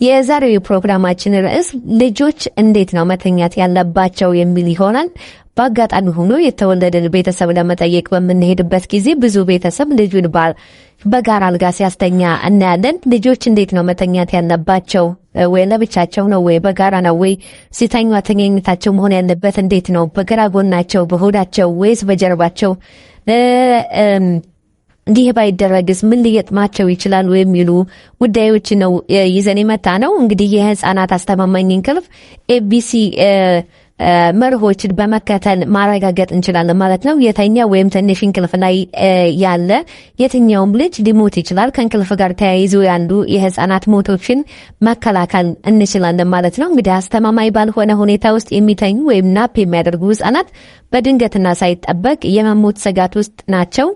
የዛሬው ፕሮግራማችን ርዕስ ልጆች እንዴት ነው መተኛት ያለባቸው የሚል ይሆናል። በአጋጣሚ ሆኖ የተወለደን ቤተሰብ ለመጠየቅ በምንሄድበት ጊዜ ብዙ ቤተሰብ ልጁን በጋራ አልጋ ሲያስተኛ እናያለን። ልጆች እንዴት ነው መተኛት ያለባቸው? ወይ ለብቻቸው ነው ወይ በጋራ ነው? ወይ ሲተኙ አተኛኘታቸው መሆን ያለበት እንዴት ነው? በግራ ጎናቸው፣ በሆዳቸው ወይስ በጀርባቸው? እንዲህ ባይደረግስ ምን ሊገጥማቸው ይችላል የሚሉ ጉዳዮች ነው ይዘን የመጣ ነው። እንግዲህ የህፃናት አስተማማኝ እንቅልፍ ኤቢሲ መርሆችን በመከተል ማረጋገጥ እንችላለን ማለት ነው። የተኛ ወይም ትንሽ እንቅልፍ ላይ ያለ የትኛውም ልጅ ሊሞት ይችላል። ከእንቅልፍ ጋር ተያይዞ ያሉ የህፃናት ሞቶችን መከላከል እንችላለን ማለት ነው። እንግዲህ አስተማማኝ ባልሆነ ሁኔታ ውስጥ የሚተኙ ወይም ናፕ የሚያደርጉ ህፃናት በድንገትና ሳይጠበቅ የመሞት ስጋት ውስጥ ናቸው።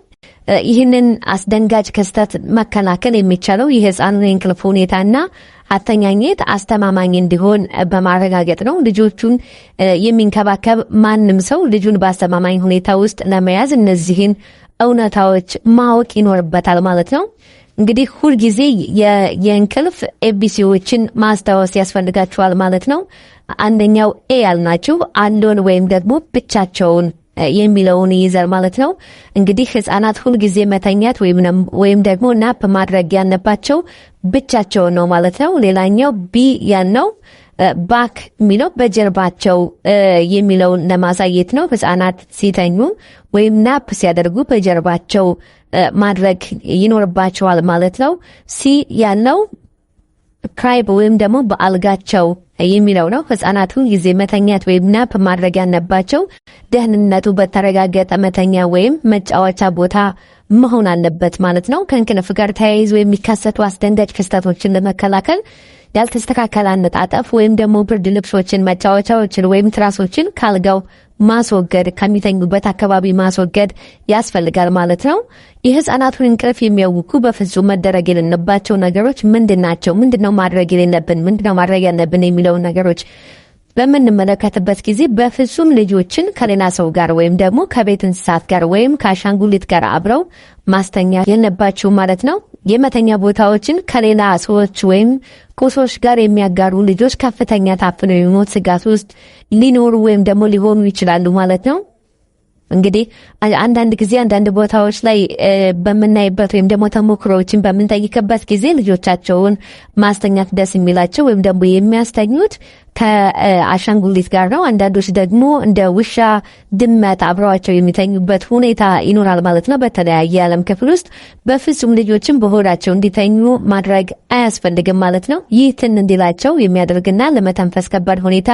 ይህንን አስደንጋጭ ክስተት መከላከል የሚቻለው የህፃኑን የእንቅልፍ ሁኔታና አተኛኘት አስተማማኝ እንዲሆን በማረጋገጥ ነው። ልጆቹን የሚንከባከብ ማንም ሰው ልጁን በአስተማማኝ ሁኔታ ውስጥ ለመያዝ እነዚህን እውነታዎች ማወቅ ይኖርበታል ማለት ነው። እንግዲህ ሁል ጊዜ የእንቅልፍ ኤቢሲዎችን ማስታወስ ያስፈልጋቸዋል ማለት ነው። አንደኛው ኤ ያልናቸው አሎን ወይም ደግሞ ብቻቸውን የሚለውን ይዘር ማለት ነው። እንግዲህ ህፃናት ሁል ጊዜ መተኛት ወይም ደግሞ ናፕ ማድረግ ያለባቸው ብቻቸውን ነው ማለት ነው። ሌላኛው ቢ ያልነው ባክ የሚለው በጀርባቸው የሚለውን ለማሳየት ነው። ህፃናት ሲተኙ ወይም ናፕ ሲያደርጉ በጀርባቸው ማድረግ ይኖርባቸዋል ማለት ነው። ሲ ያልነው ክራይብ ወይም ደግሞ በአልጋቸው የሚለው ነው። ህፃናቱ ጊዜ መተኛት ወይም ናፕ ማድረግ ያለባቸው ደህንነቱ በተረጋገጠ መተኛ ወይም መጫወቻ ቦታ መሆን አለበት ማለት ነው። ከእንቅልፍ ጋር ተያይዞ የሚከሰቱ አስደንጋጭ ክስተቶችን ለመከላከል ያልተስተካከለ አነጣጠፍ ወይም ደግሞ ብርድ ልብሶችን፣ መጫወቻዎችን ወይም ትራሶችን ካልጋው ማስወገድ፣ ከሚተኙበት አካባቢ ማስወገድ ያስፈልጋል ማለት ነው። የህፃናቱን እንቅልፍ የሚያውኩ በፍጹም መደረግ የሌለባቸው ነገሮች ምንድናቸው? ምንድነው ማድረግ የሌለብን? ምንድነው ማድረግ ያለብን የሚለው ነገሮች በምንመለከትበት ጊዜ በፍጹም ልጆችን ከሌላ ሰው ጋር ወይም ደግሞ ከቤት እንስሳት ጋር ወይም ከአሻንጉሊት ጋር አብረው ማስተኛት የለባቸው ማለት ነው። የመተኛ ቦታዎችን ከሌላ ሰዎች ወይም ቁሶች ጋር የሚያጋሩ ልጆች ከፍተኛ ታፍነው የሞት ስጋት ውስጥ ሊኖሩ ወይም ደግሞ ሊሆኑ ይችላሉ ማለት ነው። እንግዲህ አንዳንድ ጊዜ አንዳንድ ቦታዎች ላይ በመናይበት ወይም ደግሞ ተሞክሮዎችን በመንጠይቅበት ጊዜ ልጆቻቸውን ማስተኛት ደስ የሚላቸው ወይም ደግሞ የሚያስተኙት ከአሻንጉሊት ጋር ነው። አንዳንዶች ደግሞ እንደ ውሻ፣ ድመት አብረዋቸው የሚተኙበት ሁኔታ ይኖራል ማለት ነው። በተለያየ የዓለም ክፍል ውስጥ በፍጹም ልጆችን በሆዳቸው እንዲተኙ ማድረግ አያስፈልግም ማለት ነው። ይህ ትን እንዲላቸው የሚያደርግና ለመተንፈስ ከባድ ሁኔታ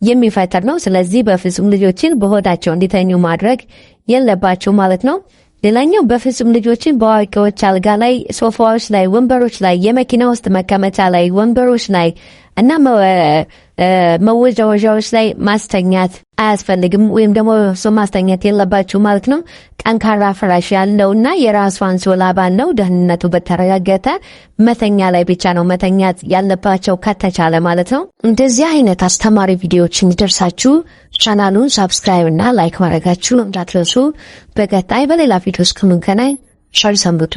የሚፈጠር ነው። ስለዚህ በፍጹም ልጆችን በሆዳቸው እንዲተኙ ማድረግ የለባቸው ማለት ነው። ሌላኛው በፍጹም ልጆችን በአዋቂዎች አልጋ ላይ፣ ሶፋዎች ላይ፣ ወንበሮች ላይ፣ የመኪና ውስጥ መቀመጫ ላይ፣ ወንበሮች ላይ እና መወጃወጃዎች ላይ ማስተኛት አያስፈልግም ወይም ደግሞ ማስተኛት የለባችሁ ማለት ነው። ጠንካራ ፍራሽ ያለውና የራሱ አንሶላ ባለው ደህንነቱ በተረጋገጠ መተኛ ላይ ብቻ ነው መተኛት ያለባቸው ከተቻለ ማለት ነው። እንደዚህ አይነት አስተማሪ ቪዲዮዎች እንዲደርሳችሁ ቻናሉን ሰብስክራይብ እና ላይክ ማድረጋችሁ እንዳትረሱ። በቀጣይ በሌላ ቪዲዮ እስከምንገናኝ ቸር ሰንብቱ።